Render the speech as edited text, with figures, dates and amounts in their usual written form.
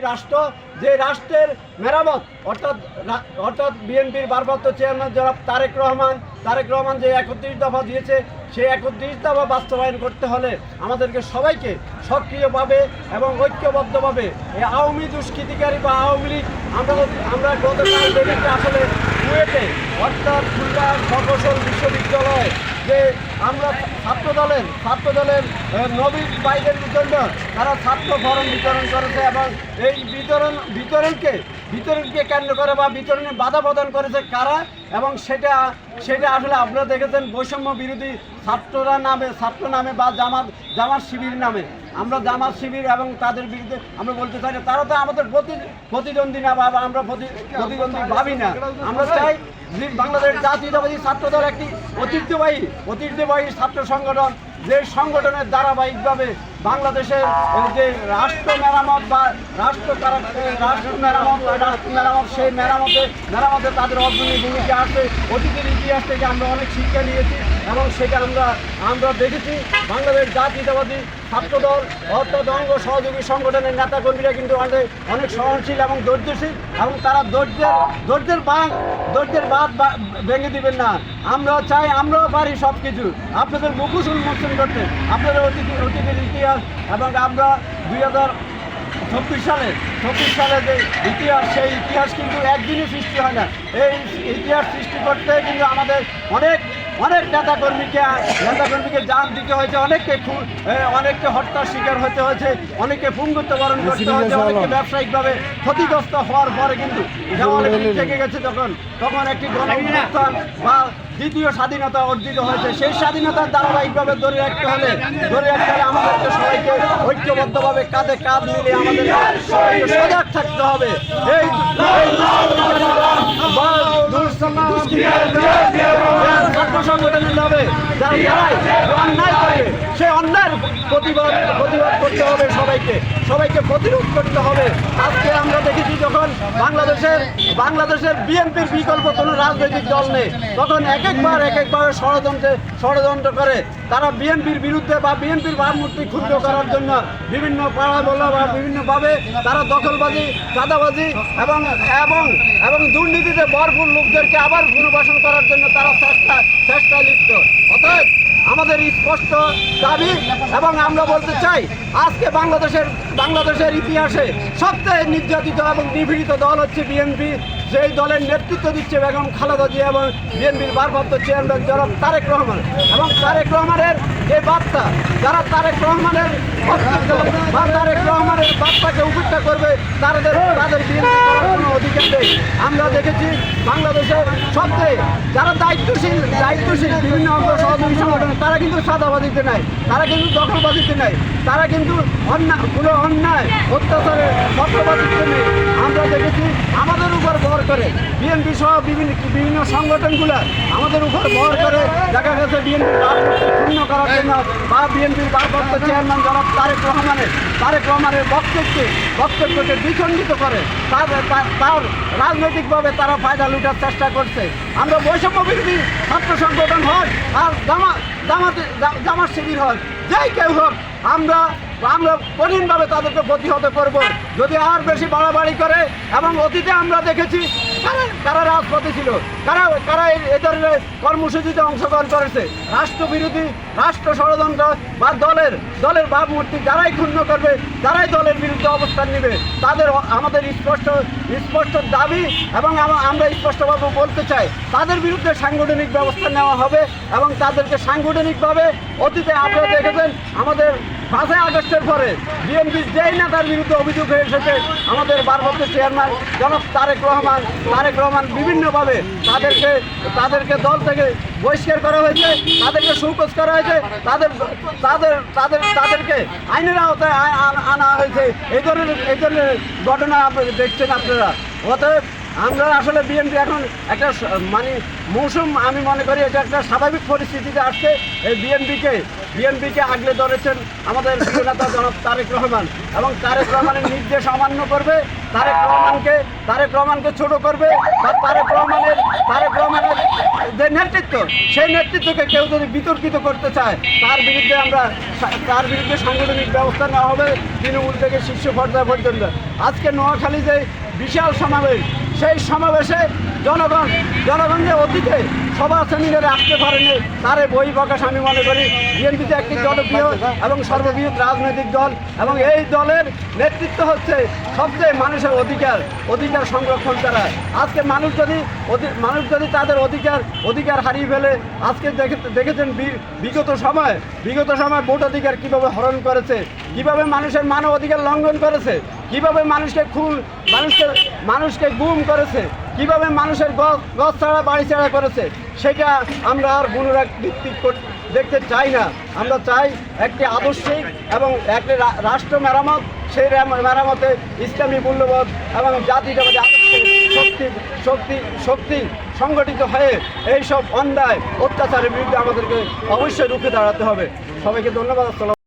রাষ্ট্র যে রাষ্ট্রের মেরামত অর্থাৎ বিএনপির ভারপ্রাপ্ত চেয়ারম্যান জনাব তারেক রহমান যে 31 দফা দিয়েছে, সেই 31 দফা বাস্তবায়ন করতে হলে আমাদেরকে সবাইকে সক্রিয়ভাবে এবং ঐক্যবদ্ধভাবে এই আওয়ামী দুষ্কৃতিকারী বা আওয়ামী লীগ আমরা গতকাল দেখেছি আসলে কুয়েটে অর্থাৎ খুলনা প্রকৌশল বিশ্ববিদ্যালয় যে আমরা ছাত্র দলের নবীন ভাইদের জন্য তারা ছাত্র ফরম বিতরণ করেছে এবং এই বিতরণকে কেন্দ্র করে বা বিতরণে বাধা প্রদান করেছে কারা, এবং সেটা আসলে আপনারা দেখেছেন বৈষম্য বিরোধী ছাত্র নামে বা জামাত শিবির নামে। আমরা জামাত শিবির এবং তাদের বিরুদ্ধে আমরা বলতে চাই না, তারা তো আমাদের প্রতিদ্বন্দ্বী না বা আমরা প্রতিদ্বন্দ্বী ভাবি না। আমরা চাই বাংলাদেশ জাতীয়তাবাদী ছাত্র দল একটি ঐতিহ্যবাহী ছাত্র সংগঠন, যে সংগঠনের ধারাবাহিকভাবে বাংলাদেশের যে রাষ্ট্র মেরামত সেই মেরামতে তাদের অগ্রণী ভূমিকা আছে। অতীতের ইতিহাস থেকে আমরা অনেক শিক্ষা নিয়েছি এবং সেটা আমরা দেখেছি। বাংলাদেশ জাতীয়তাবাদী ছাত্র দল অর্থাৎ অঙ্গ সহযোগী সংগঠনের নেতাকর্মীরা কিন্তু অনেক সহনশীল এবং ধৈর্যশীল, এবং তারা ধৈর্যের বাঁধ ভেঙে দিবেন না। আমরা চাই, আমরাও পারি সব কিছু আপনাদের মুখোশ উন্মোচন করতে, আপনাদের অতীতের ইতিহাস। এবং আমরা 2024 সালে যে ইতিহাস, সেই ইতিহাস কিন্তু একদিনই সৃষ্টি হয় না। এই ইতিহাস সৃষ্টি করতে কিন্তু আমাদের অনেক নেতাকর্মীকে জান দিতে হয়েছে, অনেককে হত্যার শিকার হতে হয়েছে, অনেককে পুঙ্গুত্ব বরণ করতে হয়েছে, অনেককে ব্যবসায়িকভাবে ক্ষতিগ্রস্ত হওয়ার পরে কিন্তু থেকে গেছে তখন একটি গণঅভ্যুত্থান বা দ্বিতীয় স্বাধীনতা অর্জিত হয়েছে। সেই স্বাধীনতার ধারাবাহিকভাবে ধরে রাখতে হলে আমাদেরকে সবাইকে ঐক্যবদ্ধভাবে কাঁধে কাঁধ মিলে আমাদের সবাইকে সজাগ থাকতে হবে। এই ছাত্র সংগঠনের নামে যারাই অন্যায় করে সেই অন্যায়ের প্রতিবাদ করতে হবে, সবাইকে প্রতিরোধ করতে হবে। আজকে আমরা দেখেছি যখন বাংলাদেশের বিএনপির বিকল্প কোনো রাজনৈতিক দল নেই, তখন এক একবার ষড়যন্ত্র করে তারা বিএনপির বিরুদ্ধে বা বিএনপির ভাবমূর্তি ক্ষুণ্ণ করার জন্য বিভিন্ন পাড়া বলা বা বিভিন্নভাবে তারা দখলবাজি, চাঁদাবাজি এবং দুর্নীতিতে ভরপুর লোকদেরকে আবার পুনর্বাসন করার জন্য তারা চেষ্টায় লিপ্ত। অতএব আমাদের স্পষ্ট দাবি, এবং আমরা বলতে চাই আজকে বাংলাদেশের ইতিহাসে সবচেয়ে নির্যাতিত এবং নিপীড়িত দল হচ্ছে বিএনপি। যেই দলের নেতৃত্ব দিচ্ছে বেগম খালেদা জিয়া এবং বিএনপির ভারপ্রাপ্ত চেয়ারম্যান জনাব তারেক রহমান, এবং তারেক রহমানের যে বার্তা, যারা তারেক রহমানের বার্তাকে উপেক্ষা করবে তাদের বিএনপি করার কোনো অধিকার নেই। আমরা দেখেছি বাংলাদেশের সবচেয়ে যারা দায়িত্বশীল বিভিন্ন অঙ্গ সহযোগী সংগঠন, তারা কিন্তু চাঁদাবাজিতে নাই, তারা কিন্তু দখলবাজিতে নাই, তারা কিন্তু অন্যায় অত্যাচারে চক্রবাজিতে নেই। আমরা দেখেছি আমাদের উপর ভর করে বিএনপি সহ বিভিন্ন সংগঠনগুলো আমাদের উপর ভর করে দেখা গেছে বিএনপির ভাবমূর্তি ক্ষুণ্ণ করার জন্য বা বিএনপির ভারপ্রাপ্ত চেয়ারম্যান জনাব তারেক রহমানের বক্তব্যকে বিখণ্ডিত করে তার রাজনৈতিকভাবে তারা ফায়দা লুটার চেষ্টা করছে। আমরা বৈষম্য বিরোধী ছাত্র সংগঠন হোক আর জামাত শিবির হোক, যেই কেউ হোক, আমরা কঠিনভাবে তাদেরকে প্রতিহত করব যদি আর বেশি বাড়াবাড়ি করে। এবং অতীতে আমরা দেখেছি কারা রাজপথে ছিল, কারা এ ধরনের কর্মসূচিতে অংশগ্রহণ করেছে। রাষ্ট্রবিরোধী রাষ্ট্র ষড়যন্ত্র বা দলের ভাবমূর্তি যারাই ক্ষুণ্ণ করবে, যারাই দলের বিরুদ্ধে অবস্থান নেবে, আমাদের স্পষ্ট দাবি, এবং আমরা স্পষ্টভাবে বলতে চাই তাদের বিরুদ্ধে সাংগঠনিক ব্যবস্থা নেওয়া হবে। এবং তাদেরকে সাংগঠনিকভাবে অতীতে আপনারা দেখেছেন আমাদের 5 আগস্টের পরে বিএনপি যেই নেতার বিরুদ্ধে অভিযোগ হয়ে এসেছে, আমাদের ভারপ্রাপ্ত চেয়ারম্যান জনাব তারেক রহমান বিভিন্নভাবে তাদেরকে দল থেকে বহিষ্কার করা হয়েছে, তাদেরকে শোকজ করা হয়েছে, তাদেরকে আইনের আওতায় আনা হয়েছে। এই ধরনের ঘটনা দেখছেন আপনারা। অতএব আমরা আসলে বিএনপি এখন একটা মৌসুম, আমি মনে করি এটা একটা স্বাভাবিক পরিস্থিতিতে আসছে। এই বিএনপিকে আগলে ধরেছেন আমাদের প্রিয় নেতা জনাব তারেক রহমান, এবং তারেক রহমানের নির্দেশ অমান্য করবে, তারেক রহমানকে ছোট করবে, বা তারেক রহমানের যে নেতৃত্ব, সেই নেতৃত্বকে কেউ যদি বিতর্কিত করতে চায় তার বিরুদ্ধে সাংগঠনিক ব্যবস্থা নেওয়া হবে তৃণমূল থেকে শীর্ষ পর্যায় পর্যন্ত। আজকে নোয়াখালী যে বিশাল সমাবেশ, সেই সমাবেশে জনগণ যে অতীতে সভা সেমিনারে আসতে পারেনি তার বই প্রকাশ আমি মনে করি। বিএনপিতে একটি জনপ্রিয় এবং সর্ববৃহৎ রাজনৈতিক দল, এবং এই দলের নেতৃত্ব হচ্ছে সবচেয়ে মানুষের অধিকার সংরক্ষণ করা। আজকে মানুষ যদি তাদের অধিকার হারিয়ে ফেলে, আজকে দেখেছেন বিগত সময় ভোটাধিকার কীভাবে হরণ করেছে, কিভাবে মানুষের মানব অধিকার লঙ্ঘন করেছে, কিভাবে মানুষকে গুম করেছে, কিভাবে মানুষের গছ ছাড়া বাড়ি ছাড়া করেছে, সেটা আমরা আর পুনরাবৃত্তি দেখতে চাই না। আমরা চাই একটি আদর্শিক এবং একটি রাষ্ট্র মেরামত, সেই মেরামতে ইসলামী মূল্যবোধ এবং জাতীয়তাবাদী শক্তি সংগঠিত হয়ে এইসব অন্যায় অত্যাচারের বিরুদ্ধে আমাদেরকে অবশ্যই রুখে দাঁড়াতে হবে। সবাইকে ধন্যবাদ।